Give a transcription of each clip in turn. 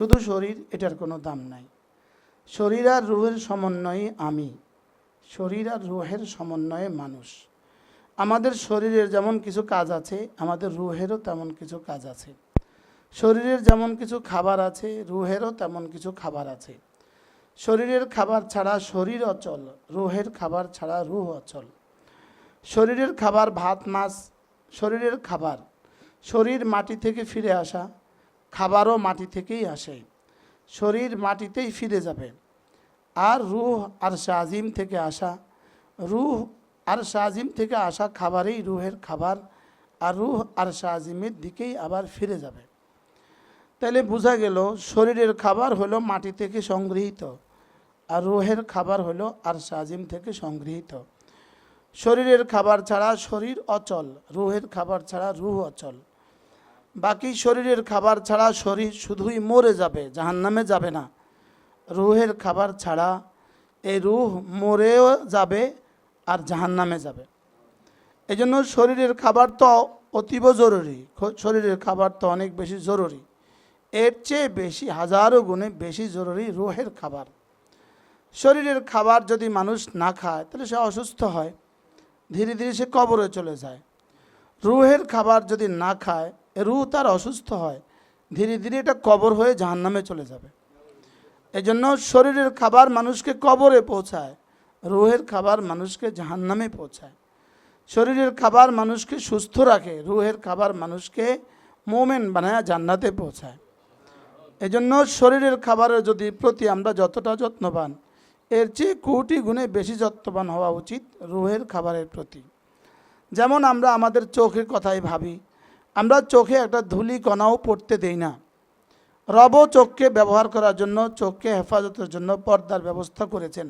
শুধু শরীর, এটার কোনো দাম নাই। শরীর আর রুহের সমন্বয়ে আমি, শরীর আর রুহের সমন্বয়ে মানুষ। আমাদের শরীরের যেমন কিছু কাজ আছে, আমাদের রুহেরও তেমন কিছু কাজ আছে। শরীরের যেমন কিছু খাবার আছে, রুহেরও তেমন কিছু খাবার আছে। শরীরের খাবার ছাড়া শরীর অচল, রুহের খাবার ছাড়া রুহ অচল। শরীরের খাবার ভাত মাছ, শরীরের খাবার। শরীর মাটি থেকে ফিরে আসা, খাবারও মাটি থেকেই আসে, শরীর মাটিতেই ফিরে যাবে। আর রুহ আর শাজিম থেকে আসা, রুহ আর শাজিম থেকে আসা খাবারই রুহের খাবার, আর রুহ আর শাজিমের দিকেই আবার ফিরে যাবে। তাহলে বোঝা গেল শরীরের খাবার হলো মাটি থেকে সংগৃহীত, আর রুহের খাবার হলো আর শাজিম থেকে সংগৃহীত। শরীরের খাবার ছাড়া শরীর অচল, রুহের খাবার ছাড়া রুহ অচল। বাকি শরীরের খাবার ছাড়া শরীর শুধুই মরে যাবে, জাহান্নামে যাবে না। রুহের খাবার ছাড়া এই রুহ মরেও যাবে আর জাহান্নামে যাবে। এই জন্য শরীরের খাবার তো অতীব জরুরি, শরীরের খাবার তো অনেক বেশি জরুরি। এর চেয়ে বেশি, হাজারো গুণে বেশি জরুরি রুহের খাবার। শরীরের খাবার যদি মানুষ না খায় তাহলে সে অসুস্থ হয়, ধীরে ধীরে সে কবরে চলে যায়। রুহের খাবার যদি না খায়, রুহ তার অসুস্থ হয়, ধীরে ধীরে এটা কবর হয়ে জাহান্নামে চলে যাবে। এই জন্য শরীরের খাবার মানুষকে কবরে পৌঁছায়, রুহের খাবার মানুষকে জাহান্নামে পৌঁছায়। শরীরের খাবার মানুষকে সুস্থ রাখে, রুহের খাবার মানুষকে মোমেন বানায় জান্নাতে পৌঁছায়। এই জন্য শরীরের খাবারের যদি প্রতি আমরা যতটা যত্নবান, এর চেয়ে কোটি গুণে বেশি যত্নবান হওয়া উচিত রুহের খাবারের প্রতি। যেমন আমরা আমাদের চোখের কথাই ভাবি, আমরা চোখে একটা ধুলি কণাও পড়তে দেই না। রবও চোখকে ব্যবহার করার জন্য, চোখকে হেফাজতের জন্য পর্দার ব্যবস্থা করেছেন।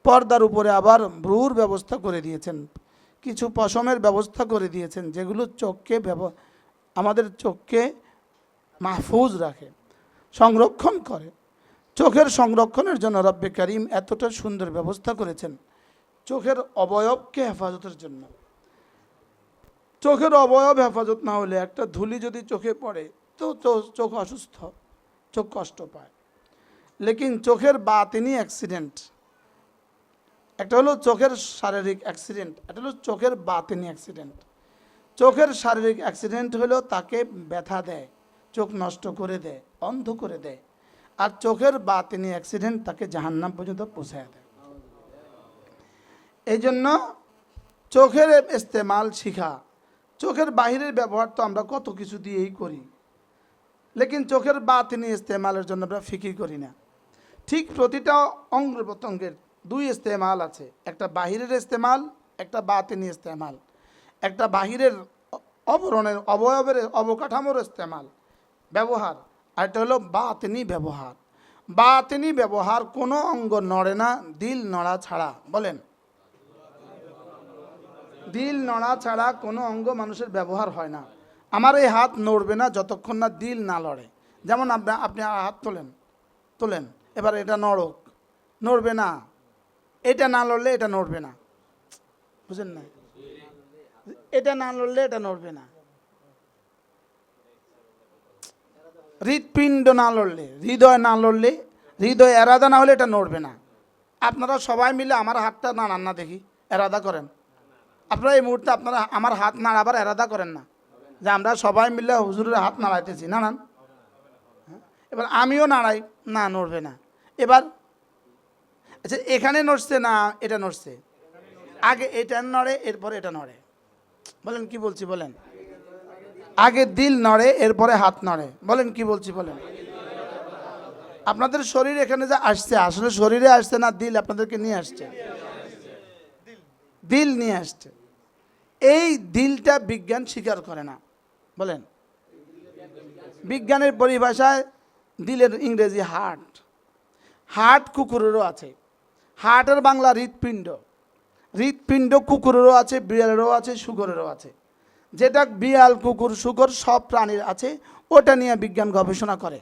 পর্দার উপরে আবার ভ্রুর ব্যবস্থা করে দিয়েছেন, কিছু পশমের ব্যবস্থা করে দিয়েছেন, যেগুলো চোখকে আমাদের চোখকে মাহফুজ রাখে, সংরক্ষণ করে। চোখের সংরক্ষণের জন্য রব্বে কারিম এতটা সুন্দর ব্যবস্থা করেছেন, চোখের অবয়বকে হেফাজতের জন্য। চোখের অবয়ব হেফাজত না হলে, একটা ধুলি যদি চোখে পড়ে তো চোখ অসুস্থ, চোখ কষ্ট পায়। লেকিন চোখের বাতিনি অ্যাক্সিডেন্ট, একটা হলো চোখের শারীরিক অ্যাক্সিডেন্ট, একটা হলো চোখের বাতিনি অ্যাক্সিডেন্ট। চোখের শারীরিক অ্যাক্সিডেন্ট হলো তাকে ব্যথা দেয়, চোখ নষ্ট করে দেয়, অন্ধ করে দেয়। আর চোখের বাতিনি অ্যাক্সিডেন্ট তাকে জাহান্নাম পর্যন্ত পৌঁছায় দেয়। এই জন্য চোখের ইস্তেমাল শিখা। চোখের বাহিরের ব্যবহার তো আমরা কত কিছু দিয়েই করি, লেকিন চোখের বাতিনি ইস্তেমালের জন্য আমরা ফিকির করি না। ঠিক প্রতিটা অঙ্গ প্রত্যঙ্গের দুই ইস্তেমাল আছে, একটা বাহিরের ইস্তেমাল, একটা বাতিনি ইস্তেমাল। একটা বাহিরের অবরণের অবয়বের অবকাঠামোর ইস্তেমাল ব্যবহার, আর একটা হলো বাতিনি ব্যবহার। বাতিনি ব্যবহার কোনো অঙ্গ নড়ে না দিল নড়া ছাড়া। বলেন, দিল নড়া ছাড়া কোনো অঙ্গ মানুষের ব্যবহার হয় না। আমার এই হাত নড়বে না যতক্ষণ না দিল না লড়ে। যেমন আপনি হাত তোলেন, এবার এটা নড়বে না, এটা না লড়লে এটা নড়বে না, বুঝেন না? এটা না লড়লে এটা নড়বে না। হৃৎপিণ্ড না লড়লে, হৃদয় না লড়লে, হৃদয় এরাদা না হলে এটা নড়বে না। আপনারা সবাই মিলে আমার হাতটা নাড়ান না দেখি, এরাদা করেন। আপনারা এই মুহূর্তে আপনারা আমার হাত নাড়াবার এরাদা করেন না, যে আমরা সবাই মিলে হুজুরের হাত নাড়াইতেছি, নাড়ান। এবার আমিও নাড়াই, না নড়বে না। এবার আচ্ছা, এখানে নড়ছে না এটা নড়ছে, আগে এটা নড়ে এরপরে এটা নড়ে। বলেন কি বলছি বলেন? আগে দিল নড়ে এরপরে হাত নড়ে। বলেন কি বলছি বলেন? আপনাদের শরীর এখানে যে আসছে, আসলে শরীরে আসছে না, দিল আপনাদেরকে নিয়ে আসছে, দিল নিয়ে আসছে। এই দিলটা বিজ্ঞান স্বীকার করে না। বলেন, বিজ্ঞানের পরিভাষায় দিলের ইংরেজি হার্ট। হার্ট কুকুরেরও আছে, হার্টের বাংলা হৃৎপিণ্ড। হৃৎপিণ্ড কুকুরেরও আছে, বিড়ালেরও আছে, শুকরেরও আছে। যেটা বিড়াল, কুকুর, শুকর সব প্রাণীর আছে, ওটা নিয়ে বিজ্ঞান গবেষণা করে।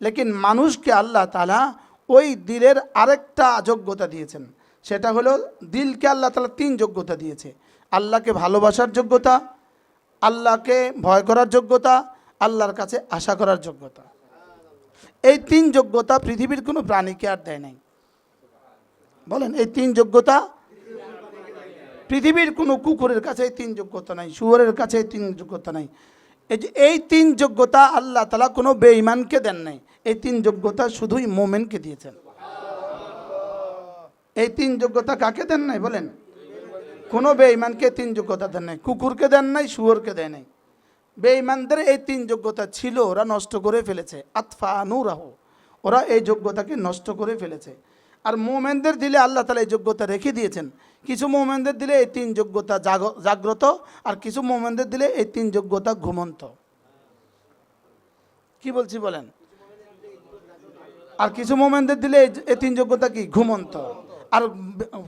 লেকিন মানুষকে আল্লাহ তাআলা ওই দিলের আরেকটা যোগ্যতা দিয়েছেন, সেটা হলো দিলকে আল্লাহ তাআলা 3 যোগ্যতা দিয়েছে। আল্লাহকে ভালোবাসার যোগ্যতা, আল্লাহকে ভয় করার যোগ্যতা, আল্লাহর কাছে আশা করার যোগ্যতা। এই তিন যোগ্যতা পৃথিবীর কোনো প্রাণীকে আর দেয় নাই। বলেন, এই তিন যোগ্যতা পৃথিবীর কোনো কুকুরের কাছে এই তিন যোগ্যতা নাই, শুয়োরের কাছে এই তিন যোগ্যতা নাই। এই তিন যোগ্যতা আল্লাহ তাআলা কোনো বেঈমানকে দেন নাই। এই তিন যোগ্যতা শুধুই মোমেনকে দিয়েছেন। এই তিন যোগ্যতা কাকে দেন নাই? বলেন, কোনো বেঈমানকে তিন যোগ্যতা দেন নাই, কুকুরকে দেন নাই, শুয়োরকে দেয় নাই। বেঈমানদের এই তিন যোগ্যতা ছিল, ওরা নষ্ট করে ফেলেছে। আতফানুরাহু, ওরা এই যোগ্যতাকে নষ্ট করে ফেলেছে। আর মোমেনদের দিলে আল্লাহ তাআলা এই যোগ্যতা রেখে দিয়েছেন। কিছু মোমেনদের দিলে এই তিন যোগ্যতা জাগ্রত, আর কিছু মোমেনদের দিলে এই তিন যোগ্যতা ঘুমন্ত। কি বলছি বলেন? আর কিছু মোমেনদের দিলে এই তিন যোগ্যতা কি? ঘুমন্ত। আর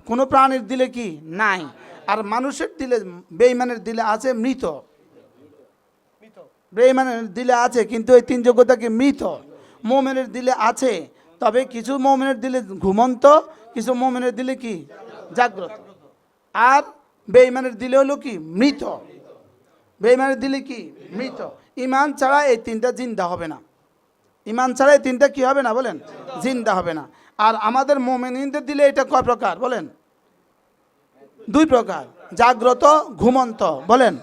কোনো প্রাণীর দিলে কি? নাই। আর মানুষের দিলে, বেঈমানের দিলে আছে মৃত। বেঈমানের দিলে আছে কিন্তু এই তিন যোগ্যতা কি? মৃত। মোমেনের দিলে আছে, তবে কিছু মোমেনের দিলে ঘুমন্ত, কিছু মোমেনের দিলে কি? জাগ্রত। আর বেঈমানের দিলে হলো কি? মৃত। বেঈমানের দিলে কি? মৃত। ঈমান ছাড়া এই তিনটা জিন্দা হবে না। ঈমান ছাড়া এই তিনটা কি হবে না? বলেন, জিন্দা হবে না। আর আমাদের মুমিনদের দিলে এটা কয় প্রকার? বলেন, দুই প্রকার, জাগ্রত, ঘুমন্ত। বলেন,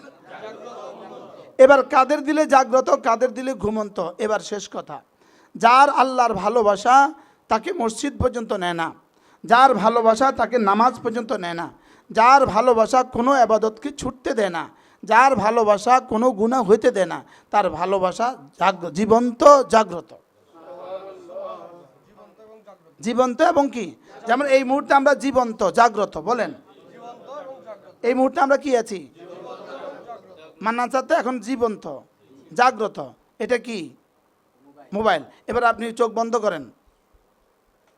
এবার কাদের দিলে জাগ্রত, কাদের দিলে ঘুমন্ত? এবার শেষ কথা, যার আল্লাহর ভালোবাসা তাকে মসজিদ পর্যন্ত নেয় না, যার ভালোবাসা তাকে নামাজ পর্যন্ত নেয় না, যার ভালোবাসা কোনো আবাদতকে ছুটতে দেয় না, যার ভালোবাসা কোনো গুনাহ হইতে দেয় না, তার ভালোবাসা জীবন্ত, জাগ্রত। জীবন্ত এবং কি? যেমন এই মুহূর্তে আমরা জীবন্ত, জাগ্রত। বলেন, এই মুহূর্তে আমরা কি আছি? মান্নান স্যার তো এখন জীবন্ত, জাগ্রত। এটা কি? মোবাইল। এবার আপনি চোখ বন্ধ করেন,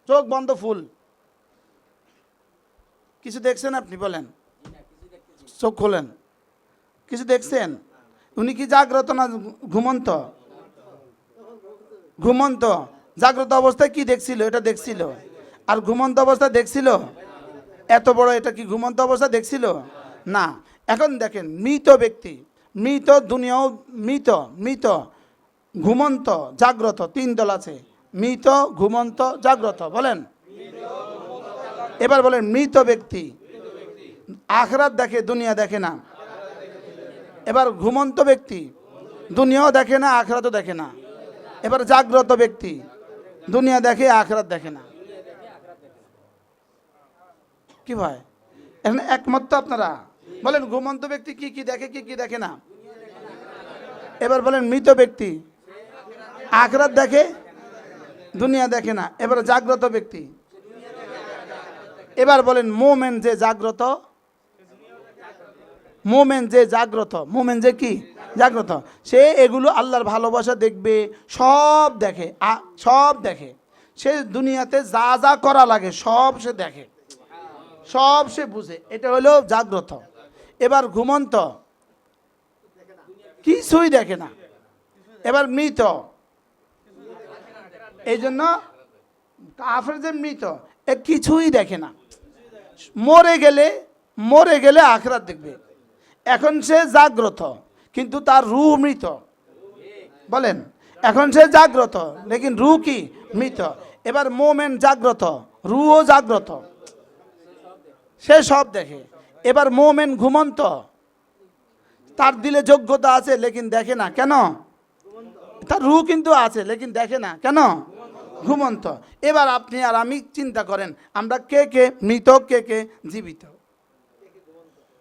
চোখ বন্ধ ফুল, কিছু দেখছেন আপনি? বলেন, চোখ খোলেন, কিছু দেখছেন? উনি কি জাগ্রত না ঘুমন্ত? ঘুমন্ত। জাগ্রত অবস্থায় কি দেখছিল? এটা দেখছিল। আর ঘুমন্ত অবস্থা দেখছিল? এত বড় এটা কি ঘুমন্ত অবস্থা দেখছিল? না। এখন দেখেন, মৃত ব্যক্তি, মৃত দুনিয়াও মৃত, মৃত, ঘুমন্ত, জাগ্রত, তিন দল আছে, মৃত, ঘুমন্ত, জাগ্রত। বলেন, এবার বলেন, মৃত ব্যক্তি আখিরাত দেখে, দুনিয়া দেখে না। এবার ঘুমন্ত ব্যক্তি দুনিয়াও দেখে না, আখিরাতও দেখে না। এবার জাগ্রত ব্যক্তি দুনিয়া দেখে, আখিরাত দেখে না। কি ভাই, এখন একমত তো আপনারা? বলেন, ঘুমন্ত ব্যক্তি কি কি দেখে, কি কি দেখে না? এবার বলেন, মৃত ব্যক্তি আখিরাত দেখে, দুনিয়া দেখে না। এবার জাগ্রত ব্যক্তি, এবার বলেন, মোমেন যে জাগ্রত, মোমেন যে জাগ্রত, মোমেন যে কি? জাগ্রত। সে এগুলো আল্লাহর ভালোবাসা দেখবে, সব দেখে, সব দেখে। সে দুনিয়াতে যা যা করা লাগে সব সে দেখে, সব সে বুঝে। এটা হলো জাগ্রত। এবার ঘুমন্ত কিছুই দেখে না। এবার মৃত, এই জন্য কাফের যে মৃত, এ কিছুই দেখে না। মরে গেলে আখিরাত দেখবে। এখন সে জাগ্রত কিন্তু তার রূহ মৃত। বলেন, এখন সে জাগ্রত লেকিন রূহ কি? মৃত। এবার মোমেন জাগ্রত, রূহও জাগ্রত, সে সব দেখে। এবার মোমেন ঘুমন্ত, তার দিলে যোগ্যতা আছে লেকিন দেখে না। কেন? তার রূহ কিন্তু আছে লেকিন দেখে না। কেন? ঘুমন্ত। এবার আপনি আর আমি চিন্তা করেন, আমরা কে কে মৃত, কে কে জীবিত,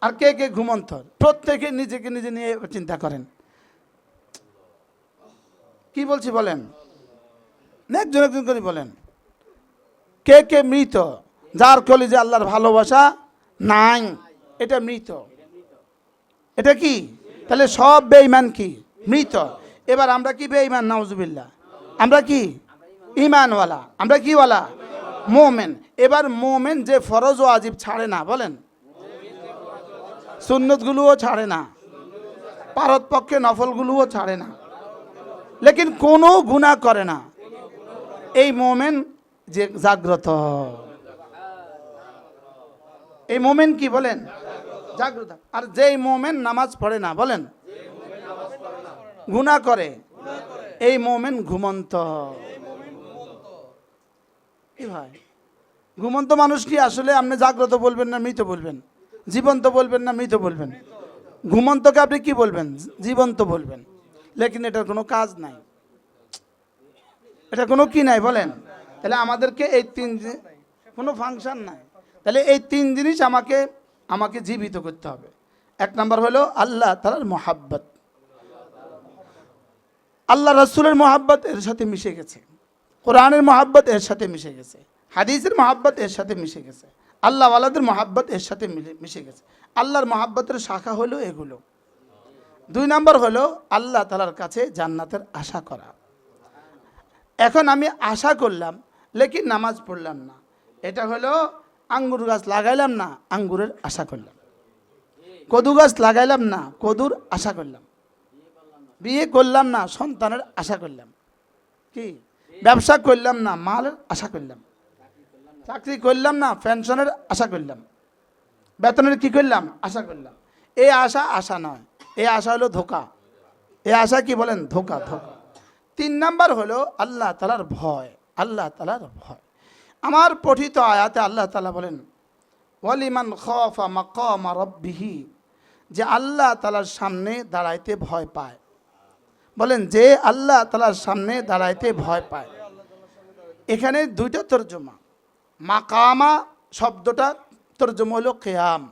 আর কে কে ঘুমন্ত? প্রত্যেকে নিজেকে নিজে নিয়ে চিন্তা করেন। কি বলছি বলেন? একজন একজন করে বলেন, কে কে মৃত? যার কলিজে আল্লাহর ভালোবাসা নাই, এটা মৃত। এটা কি? তাহলে সব বেঈমান কি? মৃত। এবার আমরা কি বেঈমান? নাউজুবিল্লাহ। আমরা কি? ঈমানওয়ালা। আমরা কি ওয়ালা? মোমেন। এবার মোমেন যে ফরজ ও ওয়াজিব ছাড়ে না। বলেন, সুন্নতগুলোও ছাড়ে না, পারতপক্ষে নফলগুলোও ছাড়ে না, লেকিন কোনো গুনাহ করে না। এই মোমেন যে জাগ্রত, এই মোমেন কি? বলেন, জাগ্রত। আর যেই মোমেন নামাজ পড়ে না, বলেন, গুনাহ করে, এই মোমেন ঘুমন্ত। হয়? ঘুমন্ত মানুষ কি আসলে আপনি জাগ্রত বলবেন না মৃত বলবেন? জীবন্ত বলবেন না মৃত বলবেন? ঘুমন্তকে আপনি কি বলবেন? জীবন্ত বলবেন। লেকিন এটার কোনো কাজ নাই, এটা কোনো কি নাই বলেন? তাহলে আমাদেরকে এই কোনো ফাংশন নাই। তাহলে এই 3 জিনিস আমাকে জীবিত করতে হবে। 1 নাম্বার হলো আল্লাহ তাআলার মহাব্বত, আল্লাহ রাসূলের মহাব্বত এর সাথে মিশে গেছে, কোরআনের মহাব্বত এর সাথে মিশে গেছে, হাদিসের মহাব্বত এর সাথে মিশে গেছে, আল্লাহ ওয়ালাদের মহাব্বত এর সাথে মিশে গেছে। আল্লাহর মহাব্বতের শাখা হলো এগুলো। 2 নাম্বার হলো আল্লাহ তাআলার কাছে জান্নাতের আশা করা। এখন আমি আশা করলাম লেকিন নামাজ পড়লাম না, এটা হলো আঙ্গুর গাছ লাগাইলাম না, আঙ্গুরের আশা করলাম। কদু গাছ লাগাইলাম না, কদুর আশা করলাম। বিয়ে করলাম না, সন্তানের আশা করলাম। কি ব্যবসা করলাম না, মালের আশা করলাম। চাকরি করলাম না, পেনশনের আশা করলাম। বেতনের কি করলাম? আশা করলাম। এই আশা নয়, এই আশা হলো ধোকা। এই আশা কি বলেন? ধোকা। 3 নাম্বার হলো আল্লাহ তাআলার ভয়, আল্লাহ তাআলার ভয়। আমার পঠিত আয়াতে আল্লাহ তাআলা বলেন ওয়ালিমান খাফা মাকামা রাব্বিহি, যে আল্লাহ তাআলার সামনে দাঁড়াইতে ভয় পায়। বলেন যে আল্লাহ তাআলার সামনে দাঁড়াইতে ভয় পায়। এখানে 2টা তরজমা। মাকামা শব্দটা তরজমা হলো কিয়াম।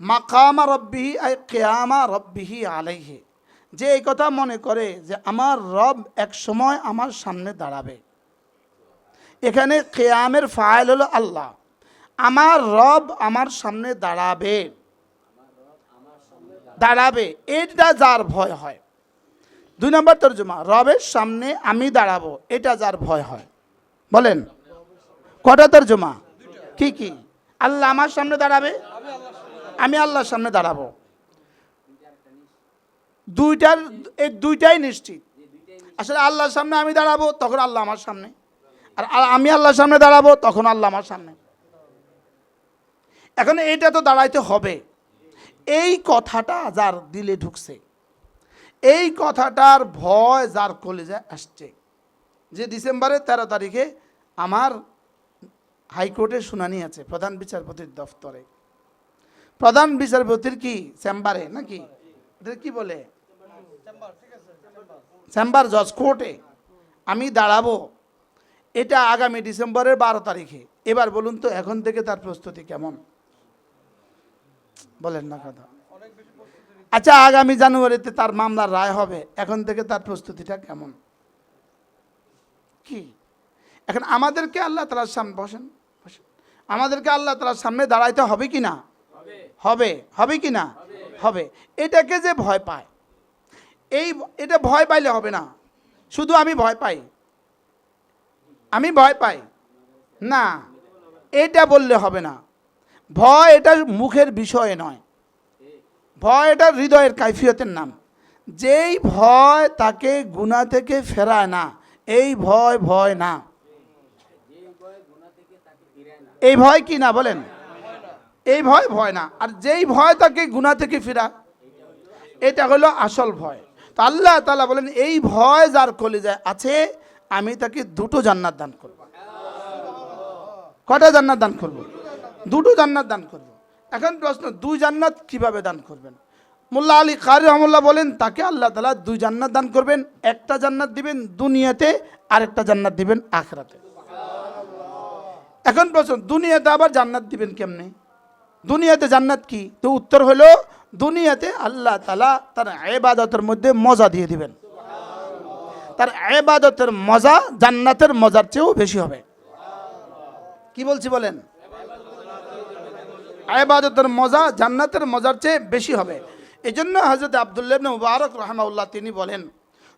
মাকামা রাব্বিহি আই কিয়ামা রাব্বিহি আলাইহি, যে এই কথা মনে করে যে আমার রব এক সময় আমার সামনে দাঁড়াবে। এখানে কিয়ামের ফাইল হলো আল্লাহ, আমার রব আমার সামনে দাঁড়াবে, এটা যার ভয় হয়। 2 নম্বর তরজমা, রবের সামনে আমি দাঁড়াবো, এটা যার ভয় হয়। বলেন কটা তরজমা? কি? আল্লাহ আমার সামনে দাঁড়াবে, আমি আল্লাহর সামনে দাঁড়াবো। দুইটাই নিশ্চিত। আসলে আল্লাহর সামনে আমি দাঁড়াবো, তখন আল্লাহ আমার সামনে, আর আমি আল্লাহর সামনে দাঁড়াবো, তখন আল্লাহ আমার সামনে। এখন এইটা তো দাঁড়াইতে হবে। এই কথাটা যার দিলে ঢুকছে, এই কথাটার ভয় যার কলেজায় আসছে, যে ডিসেম্বরের 13 তারিখে আমার হাইকোর্টে শুনানি আছে প্রধান বিচারপতির দফতরে, প্রধান বিচারপতির কি চেম্বারে নাকি কি বলে চেম্বার জজ কোর্টে আমি দাঁড়াবো, এটা আগামী ডিসেম্বরের 12 তারিখে। এবার বলুন তো এখন থেকে তার প্রস্তুতি কেমন? বলেন না কথা। আচ্ছা আগামী জানুয়ারিতে তার মামলার রায় হবে, এখন থেকে তার প্রস্তুতিটা কেমন? কি এখন আমাদেরকে আল্লাহ তাআলার সামনে বসেন, আমাদেরকে আল্লাহ তাআলার সামনে দাঁড়াইতে হবে কি না? হবে কি না? হবে। এটাকে যে ভয় পায়, এটা ভয় পাইলে হবে না। শুধু আমি ভয় পাই না, এটা বললে হবে না। ভয় এটা মুখের বিষয় নয়, ভয় এটা হৃদয়ের কাইফিয়তের নাম। যেই ভয় তাকে গুনাহ থেকে ফেরায় না, এই ভয় না। এই ভয় কি না বলেন? এই ভয় না। আর যেই ভয় তাকে গুনাহ থেকে ফেরায়, এটা হলো আসল ভয়। তো আল্লাহ তাআলা বলেন এই ভয় যার কলিজায় আছে, আমি তাকে 2টো জান্নাত দান করব। কয়টা জান্নাত দান করব? 2টো জান্নাত দান করব। এখন প্রশ্ন, 2 জান্নাত কিভাবে দান করবেন? মোল্লা আলী কারি রহমাতুল্লাহ বলেন তাকে আল্লাহ তাআলা 2 জান্নাত দান করবেন। একটা জান্নাত দিবেন দুনিয়াতে, আর একটা জান্নাত দিবেন আখিরাতে। এখন প্রশ্ন, দুনিয়াতে আবার জান্নাত দিবেন কেমনে? দুনিয়াতে জান্নাত কি? তো উত্তর হলো দুনিয়াতে আল্লাহ তাআলা তার ইবাদতের মধ্যে মজা দিয়ে দিবেন। তার ইবাদতের মজা জান্নাতের মজার চেয়েও বেশি হবে। কি বলছি বলেন? ইবাদতের মজা জান্নাতের মজার চেয়ে বেশি হবে। এজন্য হযরত আব্দুল্লাহ ইবনে মুবারক রাহিমাহুল্লাহ তিনি বলেন,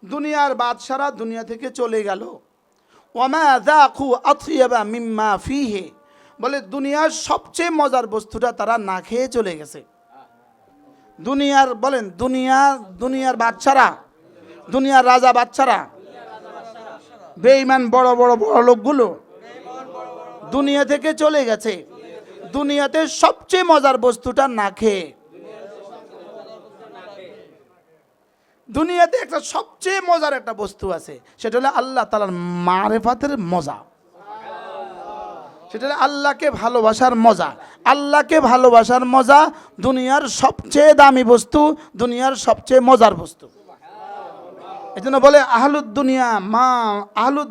দুনিয়ার বাদশারা দুনিয়া থেকে চলে গেল, ওয়ামা যাকু আতইয়াবা মিম্মা ফিহি, বলে দুনিয়ার সবচেয়ে মজার বস্তুটা তারা না খেয়ে চলে গেছে। দুনিয়ার বলেন দুনিয়ার বাদশারা, দুনিয়ার রাজা বাদশারা, বেঈমান বড় লোকগুলো দুনিয়া থেকে চলে গেছে, দুনিয়াতে সবচেয়ে মজার বস্তুটা না খেয়ে। দুনিয়াতে একটা সবচেয়ে মজার একটা বস্তু আছে, সেটা হলো আল্লাহ তাআলার মারিফাতের মজা। সেটা হলো আল্লাহকে ভালোবাসার মজা। আল্লাহকে ভালোবাসার মজা দুনিয়ার সবচেয়ে দামি বস্তু, দুনিয়ার সবচেয়ে মজার বস্তু। এই জন্য বলে আহলুদ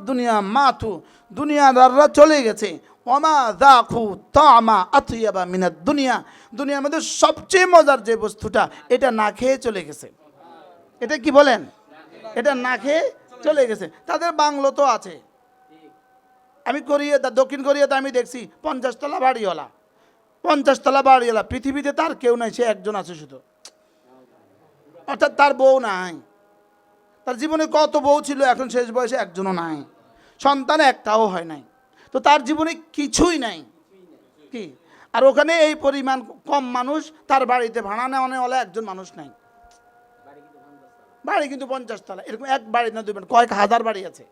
দুনিয়া মাতু, দুনিয়াদাররা চলে গেছে। ওমা যাকু তামা আতইয়াবা মিনাদ দুনিয়া, দুনিয়ার মধ্যে সবচেয়ে মজার যে বস্তুটা এটা না খেয়ে চলে গেছে। এটা কি বলেন? এটা না খেয়ে চলে গেছে। তাদের বাংলো তো আছে, আমি দক্ষিণ কোরিয়াতে আমি দেখছি 50 তলা বাড়িওয়ালা, 50 তলা বাড়িওয়ালা, পৃথিবীতে তার কেউ নাই, সে একজন আছে শুধু, অর্থাৎ তার বউ নাই। তার জীবনে কত বউ ছিল, এখন শেষ বয়সে একজনও নাই, সন্তান একটাও হয় নাই, তো তার জীবনে কিছুই নাই কি। আর ওখানে এই পরিমাণ কম মানুষ, তার বাড়িতে ভাড়া নেওয়ানেওয়ালা একজন মানুষ নাই, বাড়ি কিন্তু 50 তলা। এরকম এক বাড়ি না, দুই বাড়ি, কয়েক হাজার বাড়ি আছে।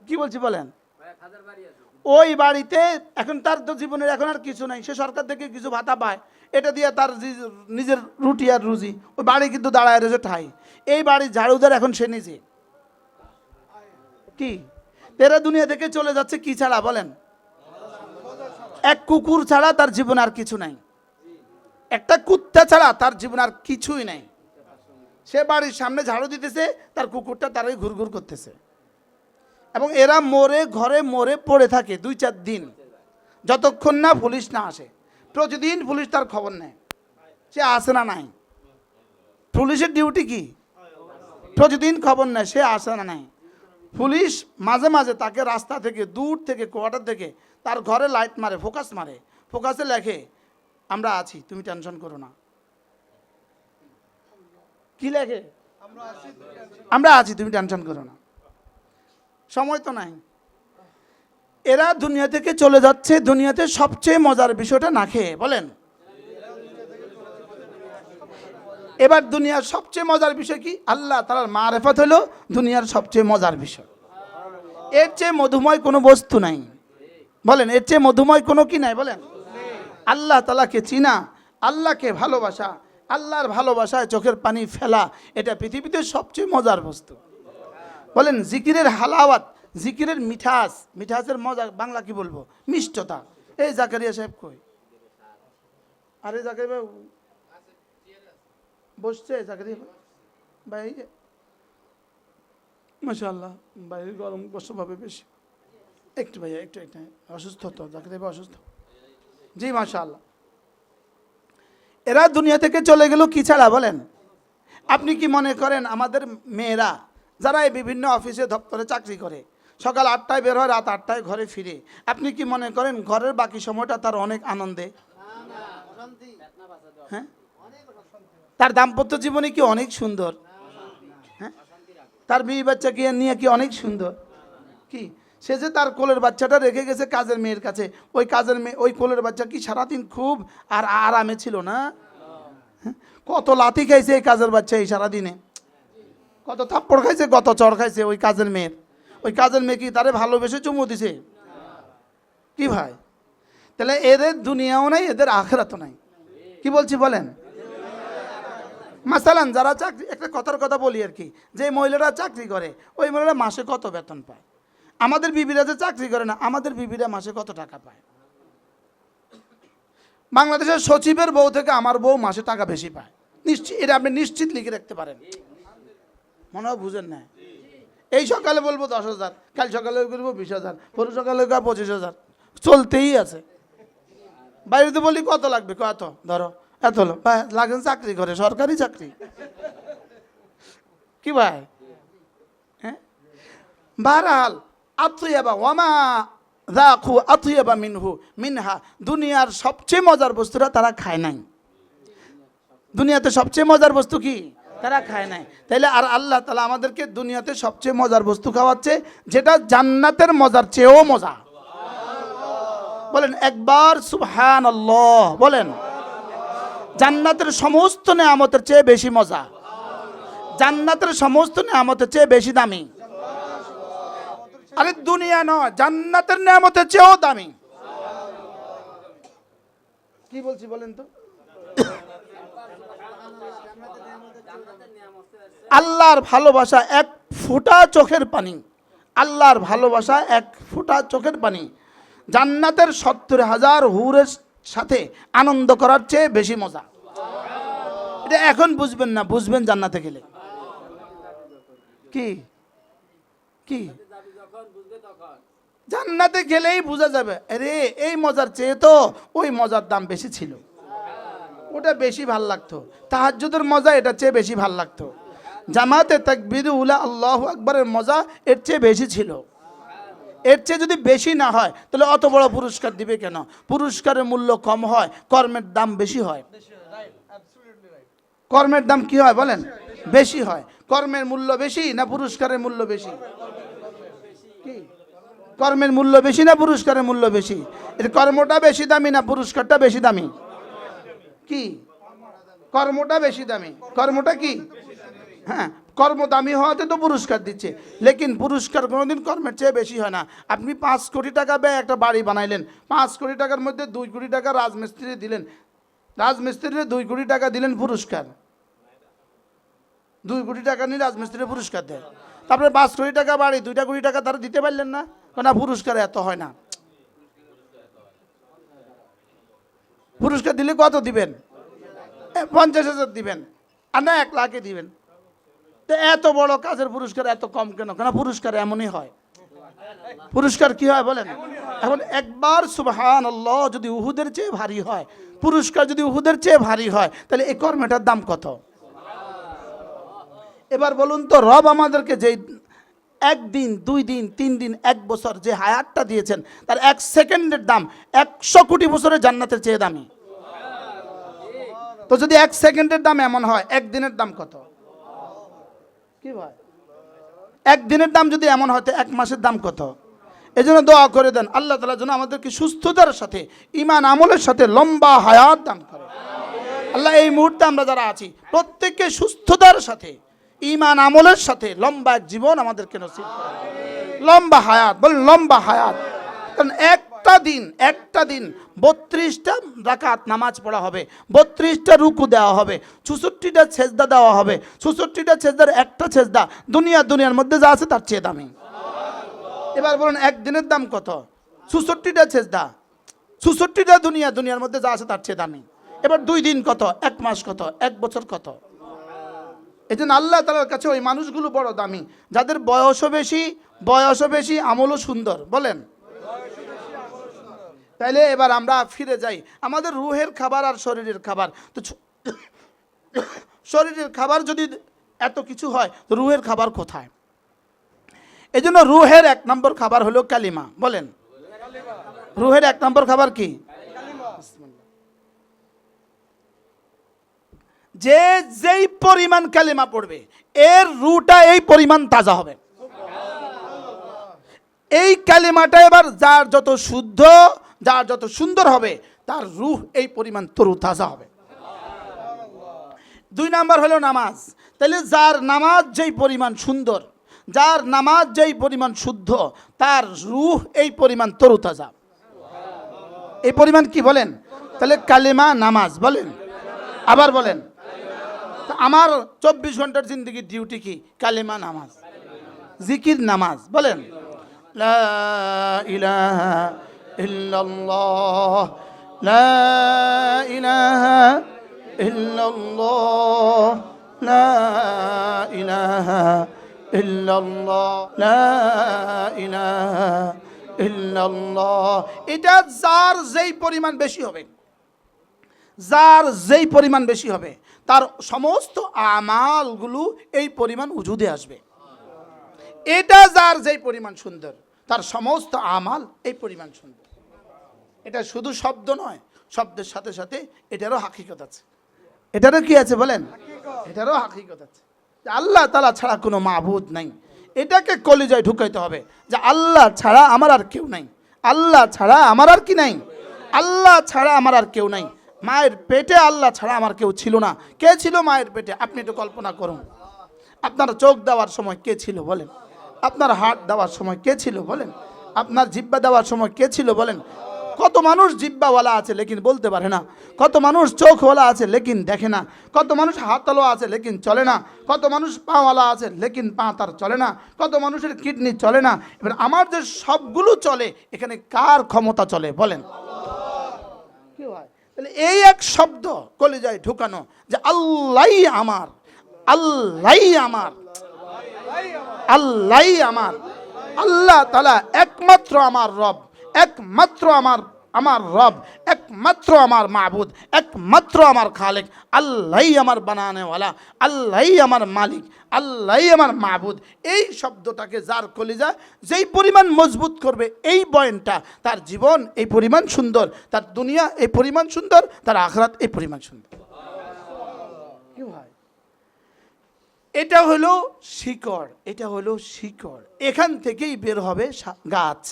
কি বলছি বলেন? ওই বাড়িতে এখন তার তো জীবনের এখন আর কিছু নাই, সে সরকার থেকে কিছু ভাতা পায়, এটা দিয়ে তার নিজের রুটি আর রুজি। ওই বাড়ি কিন্তু দাঁড়ায় রয়েছে ঠাই। এই বাড়ি ঝাড়ুদার এখন সে নিজে। কি এরা দুনিয়া থেকে চলে যাচ্ছে কি ছাড়া বলেন? এক কুকুর ছাড়া তার জীবন আর কিছু নাই, একটা কুত্তা ছাড়া তার জীবন আর কিছুই নাই। সে বাড়ির সামনে ঝাড়ু দিতেছে, তার কুকুরটা তারই ঘুরঘুর করতেছে। এবং এরা ঘরে মরে পড়ে থাকে 2-4 দিন, যতক্ষণ না পুলিশ না আসে। প্রতিদিন পুলিশ তার খবর নেয়, সে আসে না নাই। পুলিশের ডিউটি কি? প্রতিদিন খবর নেয়, সে আসে না নাই। পুলিশ মাঝে মাঝে তাকে রাস্তা থেকে, দূর থেকে, কোয়ার্টার থেকে তার ঘরে লাইট মারে, ফোকাসে লেখে আমরা আছি, তুমি টেনশন করো না। কি লেখে? আমরা আছি, তুমি টেনশন করো না। সময় তো নাই। এরা দুনিয়া থেকে চলে যাচ্ছে, দুনিয়াতে সবচেয়ে মজার বিষয়টা না খেয়ে। বলেন এবার দুনিয়ার সবচেয়ে মজার বিষয় কি? আল্লাহ তাআলার মারিফত হলো দুনিয়ার সবচেয়ে মজার বিষয়। এর চেয়ে মধুময় কোনো বস্তু নাই। বলেন এর চেয়ে মধুময় কোনো কি নাই? বলেন আল্লাহ তাআলাকে চিনা, আল্লাহকে ভালোবাসা, আল্লাহর ভালোবাসায় চোখের পানি ফেলা, এটা পৃথিবীতে সবচেয়ে মজার বস্তু। বলেন জিকিরের হালাওয়াত, জিকিরের মিঠাসের মজা বাংলা কি বলবো? মিষ্টতা। এই জাকারিয়া সাহেব কই? আরে জাকারিয়া বসছে, জাকারিয়া ভাই মাশাআল্লাহ, বাইরে গরম কষ্ট পাবে বেশি। একটু ভাইয়া একটু অসুস্থ তো, জাকারিয়া অসুস্থ। জি মাশাআল্লাহ। এরা দুনিয়া থেকে চলে গেল কি ছাড়া? বলেন আপনি কি মনে করেন আমাদের মেয়েরা যারা এই বিভিন্ন অফিসে দপ্তরে চাকরি করে, সকাল 8টায় বের হয়, রাত 8টায় ঘরে ফিরে, আপনি কি মনে করেন ঘরের বাকি সময়টা তার অনেক আনন্দে? হ্যাঁ, তার দাম্পত্য জীবনে কি অনেক সুন্দর? হ্যাঁ, তার বিয়ে বাচ্চাকে নিয়ে কি অনেক সুন্দর? কি সে যে তার কোলের বাচ্চাটা রেখে গেছে কাজের মেয়ের কাছে, ওই কাজের মেয়ে, ওই কোলের বাচ্চা কি সারাদিন খুব আর আরামে ছিল না? কত লাথি খাইছে এই কাজের বাচ্চা এই সারাদিনে, কত থাপ্পড় খাইছে, কত চড় খাইছে ওই কাজের মেয়ের। ওই কাজের মেয়ে কি তারে ভালোবেসে চুমু দিছে? কি ভাই, তাহলে এদের দুনিয়াও নাই, এদের আখিরাতও নাই। কি বলছি বলেন? মাসালান যারা চাকরি, একটা কথার কথা বলি আর কি, যে মহিলারা চাকরি করে ওই মহিলারা মাসে কত বেতন পায়? আমাদের বিবিরা যে চাকরি করে না, আমাদের বিবিরা মাসে কত টাকা পায়? বাংলাদেশের সচিবের বউ থেকে আমার বউ মাসে টাকা বেশি পায়, নিশ্চিত। এটা আপনি নিশ্চিত লিখে রাখতে পারেন। মনে হয় বুঝেন না? এই সকালে বলবো 10,000, কাল সকালে করবো 20,000, পরে সকালে 25,000, চলতেই আছে। বাইরেতে বলি কত লাগবে, কত ধরো এত হলো, লাগেন চাকরি করে, সরকারি চাকরি। কি ভাই? হ্যাঁ, বারহাল আতুয়াবা ওয়ামা যাকু আতুয়াবা মিনহা, দুনিয়ার সবচেয়ে মজার বস্তুটা তারা খায় নাই। দুনিয়াতে সবচেয়ে মজার বস্তু কি? তারা খায় নাই। তাইলে আর আল্লাহ তাআলা আমাদেরকে দুনিয়াতে সবচেয়ে মজার বস্তু খাওয়াচ্ছে, যেটা জান্নাতের মজার চেয়েও মজা। বলেন একবার সুবহানাল্লাহ। বলেন জান্নাতের সমস্ত নেয়ামতের চেয়ে বেশি মজা, জান্নাতের সমস্ত নেয়ামতের চেয়ে বেশি দামি। আরে দুনিয়া নয়, জান্নাতের নেয়ামতের চেয়েও দামি। কি বলছি বলেন তো? আল্লাহর ভালোবাসা, এক ফোঁটা চোখের পানি আল্লাহর ভালোবাসা এক ফোঁটা চোখের পানি জান্নাতের 70,000 হুরের সাথে আনন্দ করার চেয়ে বেশি মজা। এটা এখন বুঝবেন না, বুঝবেন জান্নাতে গেলে। কি কি জান্নাতে গেলেই বোঝা যাবে, আরে এই মজার চেয়ে তো ওই মজার দাম বেশি ছিল, ওটা বেশি ভাল লাগতো। তাহাজ্জুদের মজা এটা চেয়ে বেশি ভাল লাগতো। জামাতে তাকবীর উলা আল্লাহু আকবারের মজা এর চেয়ে বেশি ছিল। এর চেয়ে যদি বেশি না হয় তাহলে অত বড় পুরস্কার দিবে কেন? পুরস্কারের মূল্য কম হয়, কর্মের দাম বেশি হয়। কর্মের দাম কি হয় বলেন? বেশি হয়। কর্মের মূল্য বেশি না পুরস্কারের মূল্য বেশি? কি কর্মের মূল্য বেশি না পুরস্কারের মূল্য বেশি? এর কর্মটা বেশি দামি না পুরস্কারটা বেশি দামি? কি কর্মটা বেশি দামি। কর্মটা কি? হ্যাঁ, কর্ম দামি হওয়াতে তো পুরস্কার দিচ্ছে, লেকিন পুরস্কার কোনোদিন কর্মের চেয়ে বেশি হয় না। আপনি 5 কোটি টাকা ব্যয় একটা বাড়ি বানাইলেন, 5 কোটি টাকার মধ্যে 2 কোটি টাকা রাজমিস্ত্রি দিলেন, রাজমিস্ত্রিরে 2 কোটি টাকা দিলেন পুরস্কার। 2 কোটি টাকা নিয়ে রাজমিস্ত্রি পুরস্কার দেয়। তারপরে 5 কোটি টাকা বাড়ি, 2 কোটি টাকা তারা দিতে পারলেন না, না পুরস্কার এত হয় না। পুরস্কার দিলে কত দিবেন? 50,000 দিবেন, আর না 1 লাখে দিবেন। তো এত বড় কাজের পুরস্কার এত কম কেন? কেন পুরস্কার এমনই হয়। পুরস্কার কি হয় বলেন? এখন একবার সুবহানাল্লাহ যদি উহুদের চেয়ে ভারী হয়, পুরস্কার যদি উহুদের চেয়ে ভারী হয়, তাহলে এই কর্মটার দাম কত? এবার বলুন তো, রব আমাদেরকে যে 1 দিন 2 দিন 3 দিন 1 বছর যে হায়াতটা দিয়েছেন, তার 1 সেকেন্ডের দাম 100 কোটি বছরের জান্নাতের চেয়ে দামি। তো যদি 1 সেকেন্ডের দাম এমন হয়, 1 দিনের দাম কত? কি ভাই, 1 দিনের দাম যদি এমন হয়, তো 1 মাসের দাম কত? এই জন্য দোয়া করে দেন আল্লাহ তাআলা যেন আমাদেরকে সুস্থতার সাথে, ঈমান আমলের সাথে লম্বা হায়াত দান করে। আল্লাহ এই মুহূর্তে আমরা যারা আছি প্রত্যেককে সুস্থতার সাথে, ঈমান আমলের সাথে লম্বা এক জীবন আমাদেরকে নসিব করে। লম্বা হায়াত, বলেন লম্বা হায়াত। কারণ একটা দিন 32টা রাকাত নামাজ পড়া হবে, 32টা রুকু দেওয়া হবে, 64টা সেজদা দেওয়া হবে। 64টা সেজদার একটা সেজদা দুনিয়ার মধ্যে যা আছে তার চেয়ে দামি। এবার বলুন একদিনের দাম কত? 64টা সেজদা, 64টা দুনিয়ার মধ্যে যা আছে তার চেয়ে দামি। এবার 2 দিন কত? 1 মাস কত? 1 বছর কত? এই জন্য আল্লাহ তাআলার কাছে ওই মানুষগুলো বড় দামি, যাদের বয়সও বেশি আমলও সুন্দর। বলেন তাইলে এবার আমরা ফিরে যাই আমাদের রুহের খাবার আর শরীরের খাবার। তো শরীরের খাবার যদি এত কিছু হয়, তো রুহের খাবার কোথায়? এই জন্য রুহের 1 নম্বর খাবার হলো কালিমা। বলেন রুহের 1 নম্বর খাবার কি? যেই পরিমাণ কালিমা পড়বে, এর রুহটা এই পরিমাণ তাজা হবে। এই কালিমাটা এবার যার যত শুদ্ধ, যার যত সুন্দর হবে, তার রূহ এই পরিমাণ তরু তাজা হবে। 2 নাম্বার হলো নামাজ। তাহলে যার নামাজ যেই পরিমাণ সুন্দর, যার নামাজ যেই পরিমাণ শুদ্ধ, তার রূহ এই পরিমাণ তরু তাজা। এই পরিমাণ কি বলেন? তাহলে কালিমা নামাজ। বলেন আবার বলেন। আমার 24 ঘন্টার জিন্দগির ডিউটি কি? কালিমা নামাজ, জিকির নামাজ। বলেন লা ইলাহা ইল্লাল্লাহ, লা ইলাহা ইল্লাল্লাহ, লা ইলাহা ইল্লাল্লাহ, লা ইলাহা ইল্লাল্লাহ। এটা যার যেই পরিমাণ বেশি হবে, যার যেই পরিমাণ বেশি হবে, তার সমস্ত আমালগুলো এই পরিমাণ উজুদে আসবে। এটা যার যেই পরিমাণ সুন্দর, তার সমস্ত আমাল এই পরিমাণ সুন্দর। এটা শুধু শব্দ নয়, শব্দের সাথে সাথে এটারও হাকিকত আছে। এটারও কি আছে বলেন? এটারও হাকিকত আছে। আল্লাহ তাআলা ছাড়া কোনো মাবুদ নাই। এটাকে কলিজায় ঢুকাইতে হবে যে আল্লাহ ছাড়া আমার আর কেউ নাই। আল্লাহ ছাড়া আমার আর কি নাই? আল্লাহ ছাড়া আমার আর কেউ নাই। মায়ের পেটে আল্লাহ ছাড়া আমার কেউ ছিল না। কে ছিল মায়ের পেটে? আপনি একটু কল্পনা করুন। আপনার চোখ দেওয়ার সময় কে ছিল বলেন? আপনার হাত দেওয়ার সময় কে ছিল বলেন? আপনার জিহ্বা দেওয়ার সময় কে ছিল বলেন? কত মানুষ জিব্বাওয়ালা আছে লেকিন বলতে পারে না, কত মানুষ চোখওয়ালা আছে লেকিন দেখে না, কত মানুষ হাতওয়ালা আছে লেকিন চলে না, কত মানুষ পাওয়ালা আছে লেকিন পা তার চলে না, কত মানুষের কিডনি চলে না। এবার আমার যে সবগুলো চলে, এখানে কার ক্ষমতা চলে বলেন? কি হয়? তাহলে এই এক শব্দ কলিজায় ঢুকানো যে আল্লাহই আমার, আল্লাহই আমার, আল্লাহই আমার, আল্লাহ তাআলা একমাত্র আমার রব, একমাত্র আমার রব, একমাত্র আমার মাবুদ, একমাত্র আমার খালেক, আল্লাহই আমার বানানেওয়ালা, আল্লাহই আমার মালিক, আল্লাহই আমার মাবুদ। এই শব্দটাকে যার কলিজা যেই পরিমাণ মজবুত করবে, এই বয়ানটা, তার জীবন এই পরিমাণ সুন্দর, তার দুনিয়া এই পরিমাণ সুন্দর, তার আখিরাত এই পরিমাণ সুন্দর। কি হয়? এটা হলো শিকড়, এটা হলো শিকড়। এখান থেকেই বের হবে গাছ,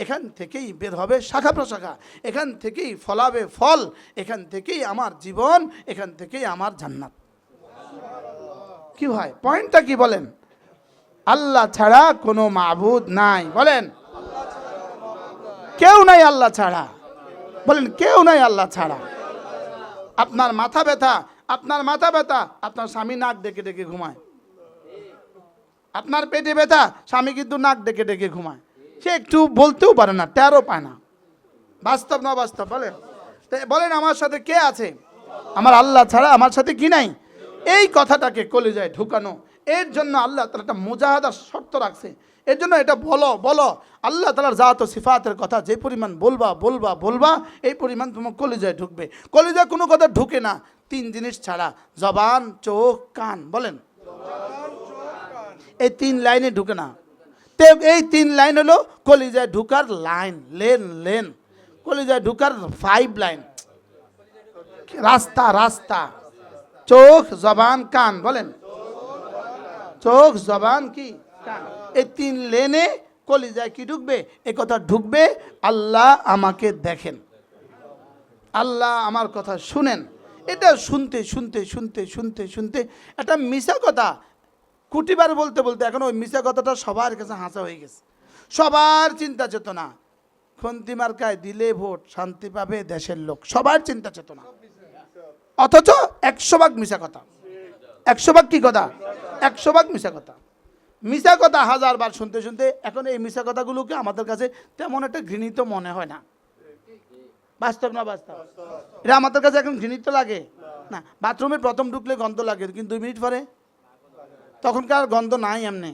এখান থেকেই বের হবে শাখা প্রশাখা, এখান থেকেই ফলাবে ফল, এখান থেকেই আমার জীবন, এখান থেকেই আমার জান্নাত। কি ভাই, পয়েন্টটা কি বলেন? আল্লাহ ছাড়া কোনো মাবুদ নাই, বলেন কেউ নাই আল্লাহ ছাড়া, বলেন কেউ নাই আল্লাহ ছাড়া। আপনার মাথা ব্যথা, আপনার মাথা ব্যথা, আপনার স্বামী নাক ডেকে ডেকে ঘুমায়। আপনার পেটে ব্যথা, স্বামী কিন্তু নাক ডেকে ডেকে ঘুমায়, সে একটু বলতেও পারে না, টেরও পায় না। বাস্তব না বাস্তব বলেন? বলেন আমার সাথে কে আছে? আমার আল্লাহ ছাড়া আমার সাথে কি নাই? এই কথাটাকে কলিজায় ঢুকানো, এর জন্য আল্লাহ তাআলা একটা মুজাহাদার শর্ত রাখছে। এর জন্য এটা বলো বলো, আল্লাহ তাআলার জাত ও সিফাতের কথা যে পরিমাণ বলবা বলবা বলবা, এই পরিমাণ তোমার কলিজায় ঢুকবে। কলিজায় কোনো কথা ঢুকে না তিন জিনিস ছাড়া, জবান, চোখ, কান। বলেন এই তিন লাইনে ঢুকে না। এই তিন লাইন হলো কলিজায় ঢুকার লাইন, লেন লেন, কলিজায় ঢুকার 5 লাইন, রাস্তা রাস্তা। চোখ, জবান, কান। বলেন চোখ, জবান, কি কান, এই তিন লেনে কলিজায় কি ঢুকবে? এ কথা ঢুকবে আল্লাহ আমাকে দেখেন, আল্লাহ আমার কথা শুনেন। এটা শুনতে শুনতে শুনতে শুনতে শুনতে একটা মিশা কথা কুটিবার বলতে বলতে এখন ওই মিশা কথাটা সবার কাছে হাসা হয়ে গেছে। সবার চিন্তা চেতনা, খন্তি মার্কায় দিলে ভোট, শান্তি পাবে দেশের লোক, সবার চিন্তা চেতনা। অথচ 100 ভাগ মিশা কথা, 100 ভাগ কি কথা? 100 ভাগ মিশা কথা। মিশা কথা 1000 বার শুনতে শুনতে এখন এই মিশা কথাগুলোকে আমাদের কাছে তেমন একটা ঘৃণিত মনে হয় না। বাস্তব না বাস্তব? এটা আমাদের কাছে এখন ঘৃণিত লাগে না। বাথরুমে প্রথম ঢুকলে গন্ধ লাগে, কিন্তু 2 মিনিট পরে তখনকার গন্ধ নাই এমনি,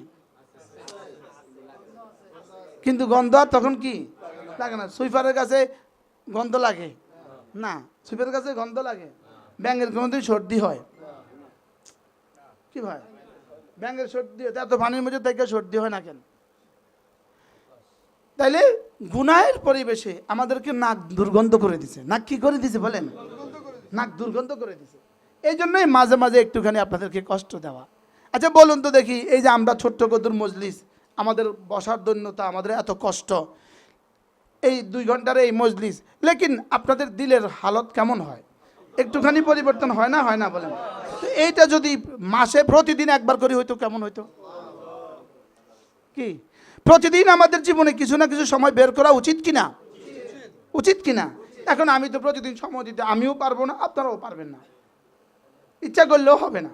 কিন্তু গন্ধ আর তখন কি লাগে না। সুইপারের কাছে গন্ধ লাগে না, সুইপারের কাছে গন্ধ লাগে। ব্যাঙের কোনোদিন সর্দি হয় কি ভাই? ব্যাঙের সর্দি হয়, এত পানির মধ্যে থেকে সর্দি হয় না কেন? তাইলে গুনাহের পরিবেশে আমাদেরকে নাক দুর্গন্ধ করে দিছে। নাক কি করে দিছে বলেন? নাক দুর্গন্ধ করে দিছে। এই জন্যই মাঝে মাঝে একটুখানি আপনাদেরকে কষ্ট দেওয়া। আচ্ছা বলুন তো দেখি, এই যে আমরা ছোট্ট কদুর মজলিস, আমাদের বসার দৈন্যতা, আমাদের এত কষ্ট, এই 2 ঘন্টার এই মজলিস, লেকিন আপনাদের দিলের হালত কেমন হয়? একটুখানি পরিবর্তন হয় না? হয় না বলেন? এইটা যদি মাসে প্রতিদিন একবার করে হইতো কেমন হইতো? কি প্রতিদিন আমাদের জীবনে কিছু না কিছু সময় বের করা উচিত কিনা? উচিত কিনা? এখন আমি তো প্রতিদিন সময় দিতে আমিও পারবো না, আপনারাও পারবেন না, ইচ্ছা করলেও হবে না।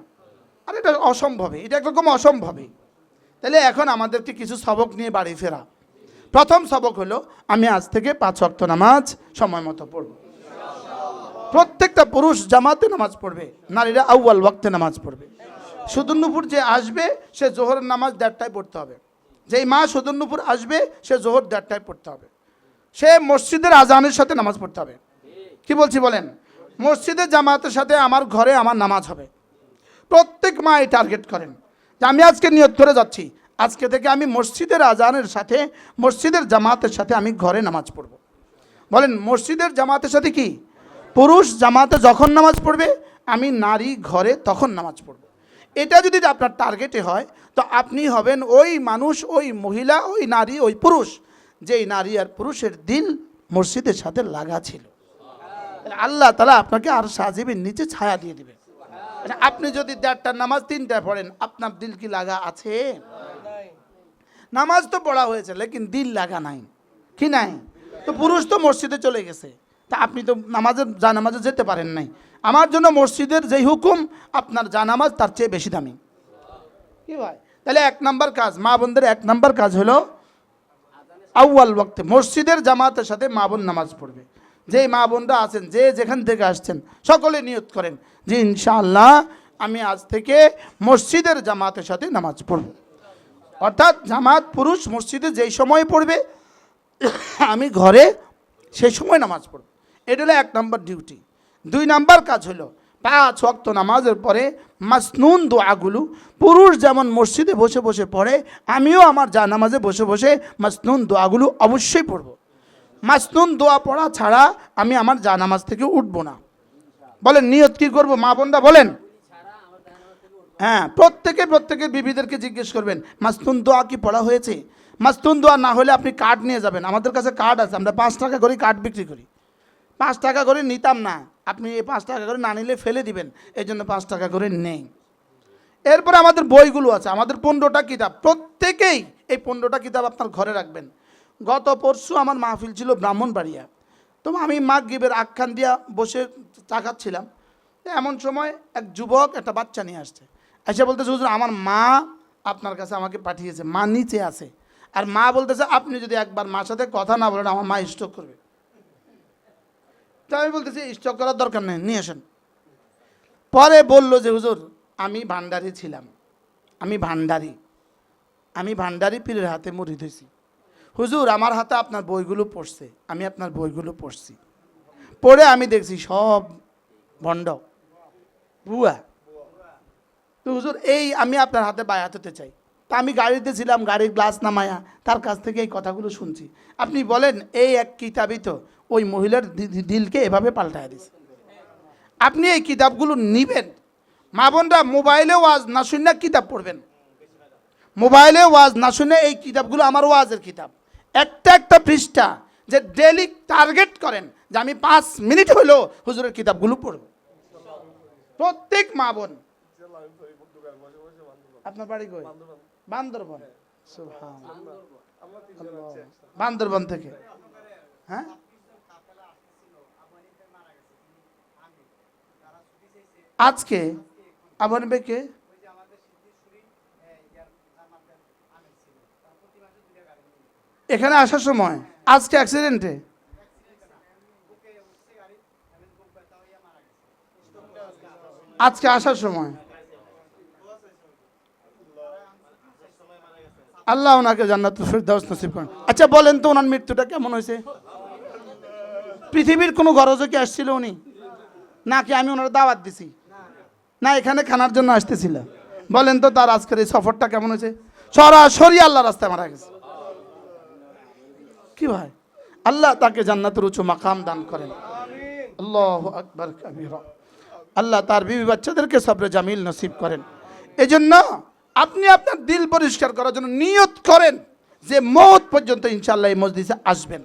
আর এটা অসম্ভবে, এটা একরকম অসম্ভবে। তাহলে এখন আমাদেরকে কিছু সবক নিয়ে বাড়ি ফেরা। প্রথম সবক হলো, আমি আজ থেকে 5 ওয়াক্ত নামাজ সময় মতো পড়ব। প্রত্যেকটা পুরুষ জামাতে নামাজ পড়বে, নারীরা আউয়াল ওয়াক্তে নামাজ পড়বে। সুদুন্নপুর যে আসবে সে জোহরের নামাজ 1:30টায় পড়তে হবে। যেই মা সুদুন্নপুর আসবে সে জোহর 1:30টায় পড়তে হবে। সে মসজিদের আজানের সাথে নামাজ পড়তে হবে। কি বলছি বলেন? মসজিদের জামাতের সাথে আমার ঘরে আমার নামাজ হবে। প্রত্যেক মা এই টার্গেট করেন যে আমি আজকে নিয়ত করে যাচ্ছি, আজকে থেকে আমি মসজিদের আজানের সাথে, মসজিদের জামাতের সাথে আমি ঘরে নামাজ পড়ব। বলেন মসজিদের জামাতের সাথে কি? পুরুষ জামাতে যখন নামাজ পড়বে, আমি নারী ঘরে তখন নামাজ পড়ব। এটা যদি আপনার টার্গেটে হয়, তো আপনি হবেন ওই মানুষ, ওই মহিলা, ওই নারী, ওই পুরুষ, যেই নারী আর পুরুষের দিল মসজিদের সাথে লাগা ছিল। আল্লাহ তাআলা আপনাকে আর সাজিবের নিচে ছায়া দিয়ে দিবে। আপনি যদি 1:30টার নামাজ 3টায় পড়েন, আপনার দিল কি লাগা আছে? নামাজ তো পড়া হয়েছে, লেকিন দিল লাগা নাই। কি নাই? তো পুরুষ তো মসজিদে চলে গেছে, তা আপনি তো জানামাজে যেতে পারেন নাই। আমার জন্য মসজিদের যেই হুকুম, আপনার জানামাজ তার চেয়ে বেশি দামি। কি ভাই? তাহলে 1 নাম্বার কাজ, মা বোনদের 1 নাম্বার কাজ হলো আউয়াল ওয়াক্তে মসজিদের জামাতের সাথে মা বোন নামাজ পড়বে। যেই মা বোনরা আছেন, যে যেখান থেকে আসছেন, সকলে নিয়ত করেন যে ইনশাআল্লাহ আমি আজ থেকে মসজিদের জামাতের সাথে নামাজ পড়ব। অর্থাৎ জামাত পুরুষ মসজিদে যেই সময় পড়বে, আমি ঘরে সেই সময় নামাজ পড়ব। এটা হলো 1 নাম্বার ডিউটি। 2 নাম্বার কাজ হলো 5 ওয়াক্ত নামাজের পরে মাসনুন দোয়াগুলো পুরুষ যেমন মসজিদে বসে বসে পড়ে, আমিও আমার জানামাজে বসে বসে মাসনুন দোয়াগুলো অবশ্যই পড়ব। মাসনুন দোয়া পড়া ছাড়া আমি আমার জানামাজ থেকে উঠবো না। বলেন নিয়ত কি করব মা বোনরা বলেন? হ্যাঁ, প্রত্যেকের বিবিদেরকে জিজ্ঞেস করবেন মাসনুন দোয়া কি পড়া হয়েছে। মাসনুন দোয়া না হলে আপনি কার্ড নিয়ে যাবেন, আমাদের কাছে কার্ড আছে, আমরা 5 টাকা করে কার্ড বিক্রি করি। 5 টাকা করে নিতাম না, আপনি এই 5 টাকা করে না নিলে ফেলে দিবেন, এই জন্য 5 টাকা করে নেই। এরপরে আমাদের বইগুলো আছে, আমাদের 15টা কিতাব, প্রত্যেকেই এই 15টা কিতাব আপনার ঘরে রাখবেন। গত পরশু আমার মাহফিল ছিল ব্রাহ্মণবাড়িয়া, তো আমি মাগরিবের আখ্যান দিয়া বসে তাকাচ্ছিলাম, এমন সময় এক যুবক একটা বাচ্চা নিয়ে আসছে, এসে বলতেছে হুজুর আমার মা আপনার কাছে আমাকে পাঠিয়েছে, মা নিচে আছে, আর মা বলতেছে আপনি যদি একবার মার সাথে কথা না বলেন আমার মা স্ট্রোক করবে। তো আমি বলতেছি স্টক করার দরকার নেই, নিয়ে আসেন। পরে বলল যে হুজুর আমি ভান্ডারি ছিলাম, আমি ভান্ডারি পীরের হাতে মুরিদ হয়েছি। হুজুর আমার হাতে আপনার বইগুলো পড়ছে, আমি আপনার বইগুলো পড়ছি, পড়ে আমি দেখছি সব ভণ্ড বুয়া। তো হুজুর এই আমি আপনার হাতে বায়াত হতে চাই। তা আমি গাড়িতে ছিলাম, গাড়ির গ্লাস নামায়া তার কাছ থেকে এই কথাগুলো শুনছি। আপনি বলেন এই এক কিতাবই তো ওই মহিলার দিলকে এভাবে পাল্টায় দিছে। আপনি এই কিতাবগুলো নিবেন, মা বোনরা মোবাইলে ওয়াজ না শুনে কিতাব পড়বেন, মোবাইলে ওয়াজ না শুনে এই কিতাবগুলো আমার ওয়াজের কিতাব, একটা পৃষ্ঠা যে ডেলি টার্গেট করেন যে আমি 5 মিনিট হলেও হুজুরের কিতাবগুলো পড়ব। প্রত্যেক মা বোন। আপনার বাড়ি কই? বান্দরবন। সুবহানাল্লাহ, বান্দরবন থেকে। হ্যাঁ, আজকে আবার বেকে এখানে আসার সময় আজকে অ্যাক্সিডেন্টে আজকে আসার সময় আল্লাহ ওনাকে জান্নাতুল ফিরদাউস নসিব করেন। আচ্ছা বলেন তো ওনার মৃত্যুটা কেমন হয়েছে? পৃথিবীর কোনো গরজে কি আসছিল উনি, নাকি আমি ওনার দাওয়াত দিছি, না এখানে খানার জন্য আসতেছিল? বলেন তো তার আজকের এই সফরটা কেমন হয়েছে? সরাসরি আল্লাহ রাস্তায় মারা গেছে। কি ভাই, আল্লাহ তাকে জান্নাতের উঁচু মাকাম দান করেন। আল্লাহু আকবার কাবীরা। আল্লাহ তার বিবি বাচ্চাদেরকে সবরে জামিল নসিব করেন। এজন্য আপনি আপনার দিল পরিষ্কার করার জন্য নিয়ত করেন যে মওত পর্যন্ত ইনশাআল্লাহ এই মজলিসে আসবেন।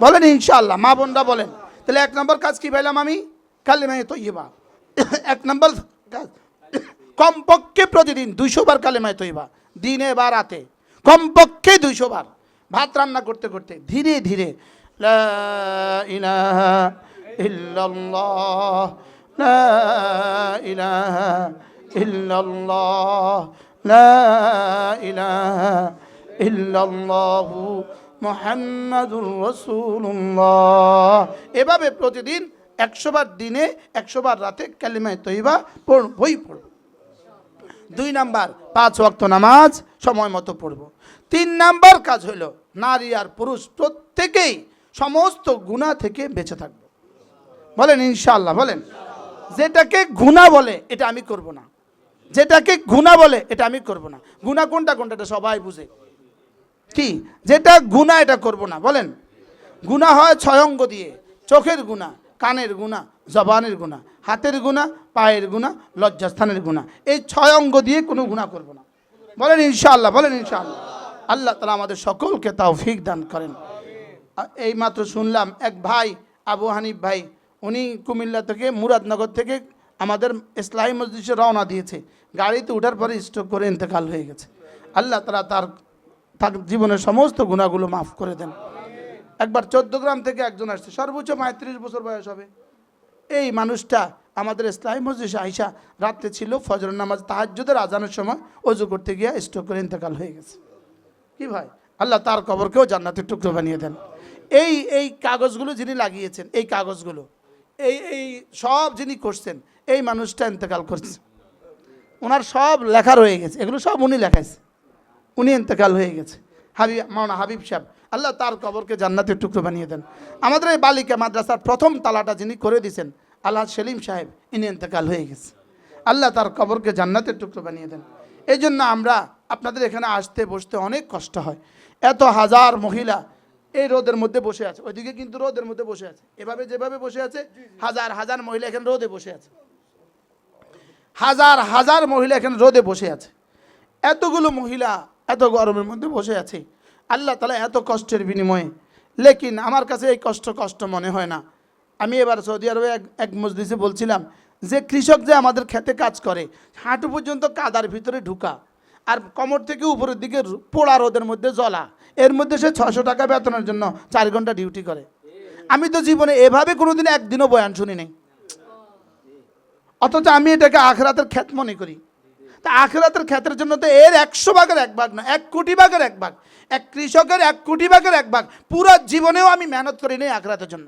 বলেন ইনশাআল্লাহ, মা বোনরা বলেন। তাহলে 1 নম্বর কাজ কি পাইলাম আমি? কালেমায়ে তয়্যিবা। 1 নম্বর কাজ কমপক্ষে প্রতিদিন 200 বার কালেমায়ে তয়্যিবা, দিনে বা রাতে কমপক্ষে 200 বার। ভাত রান্না করতে করতে ধীরে ধীরে লা ইলাহা ইল্লাল্লাহ, লা ইলাহা ইল্লাল্লাহ, লা ইলাহা ইল্লাল্লাহু মুহাম্মাদুর রাসূলুল্লাহ, এভাবে প্রতিদিন 100 বার দিনে 100 বার রাতে কালিমায়ে তয়্যিবা পড়বই পড়ব। 2 নাম্বার 5 ওয়াক্ত নামাজ সময় মতো পড়ব। 3 নাম্বার কাজ হলো নারী আর পুরুষ প্রত্যেকেই সমস্ত গুনাহ থেকে বেঁচে থাকব। বলেন ইনশাআল্লাহ, বলেন। যেটাকে গুনাহ বলে এটা আমি করব না, যেটাকে গুনাহ বলে এটা আমি করব না। গুনাহ কোনটা কোনটা এটা সবাই বুঝে, কি যেটা গুনাহ এটা করব না। বলেন গুনাহ হয় 6 অঙ্গ দিয়ে, চোখের গুনাহ, কানের গুনাহ, জবানের গুনাহ, হাতের গুনাহ, পায়ের গুনাহ, লজ্জাস্থানের গুনাহ, এই 6 অঙ্গ দিয়ে কোনো গুনাহ করব না। বলেন ইনশাআল্লাহ, বলেন ইনশাআল্লাহ। আল্লাহ তাআলা আমাদের সকলকে তৌফিক দান করেন। এই মাত্র শুনলাম এক ভাই আবু হানিফ ভাই, উনি কুমিল্লা থেকে মুরাদনগর থেকে আমাদের ইসলাহী মজলিসে রওনা দিয়েছে, গাড়িতে ওঠার পরে স্ট্রোক করে ইন্তেকাল হয়ে গেছে। আল্লাহ তাআলা তার জীবনের সমস্ত গুনাহগুলো মাফ করে দেন। একবার 14 গ্রাম থেকে একজন আসছে, সর্বোচ্চ 35 বছর বয়স হবে। এই মানুষটা আমাদের ইসলামী মজলিসে আইসা রাত্রে ছিল, ফজরের নামাজ তাহাজ্জুদের আজানের সময় অজু করতে গিয়ে স্ট্রোক করে ইন্তেকাল হয়ে গেছে। কি ভাই, আল্লাহ তার কবরকেও জান্নাতের টুকরো বানিয়ে দেন। এই কাগজগুলো যিনি লাগিয়েছেন, এই কাগজগুলো এই সব যিনি করছেন, এই মানুষটা ইন্তেকাল করছে, ওনার সব লেখা রয়ে গেছে, এগুলো সব উনি লেখাইছে, উনি ইন্তেকাল হয়ে গেছে। মাওলানা হাবিব সাহেব, আল্লাহ তার কবরকে জান্নাতের টুকরো বানিয়ে দেন। আমাদের এই বালিকা মাদ্রাসার প্রথম তালাটা যিনি করে দিয়েছেন আল্লাহ সেলিম সাহেব, ইনি ইন্তেকাল হয়ে গেছে, আল্লাহ তার কবরকে জান্নাতের টুকরো বানিয়ে দেন। এই জন্য আমরা আপনাদের এখানে আসতে বসতে অনেক কষ্ট হয়। এত হাজার মহিলা এই রোদের মধ্যে বসে আছে, ওইদিকে কিন্তু রোদের মধ্যে বসে আছে, এভাবে যেভাবে বসে আছে হাজার হাজার মহিলা এখানে রোদে বসে আছে, হাজার হাজার মহিলা এখানে রোদে বসে আছে। এতগুলো মহিলা এত গরমের মধ্যে বসে আছে, আল্লাহ তাআলা এত কষ্টের বিনিময়ে, লেকিন আমার কাছে এই কষ্ট মনে হয় না। আমি এবার সৌদি আরবে এক মজলিসে বলছিলাম যে কৃষক যে আমাদের খেতে কাজ করে, হাঁটু পর্যন্ত কাদার ভিতরে ঢুকা, আর কোমর থেকে উপরের দিকে পোড়া রোদের মধ্যে জ্বলা, এর মধ্যে সে 600 টাকা বেতনের জন্য 4 ঘন্টা ডিউটি করে। আমি তো জীবনে এভাবে কোনোদিন একদিনও বয়ান শুনি নাই, অথচ আমি এটাকে আখিরাতের ক্ষেত মনে করি। তা আখিরাতের ক্ষেতের জন্য তো এর 100 ভাগের 1 ভাগ না, 1 কোটি ভাগের 1 ভাগ, এক কৃষকের 1 কোটি ভাগের 1 ভাগ পুরো জীবনেও আমি মেহনত করি নাই আখিরাতের জন্য।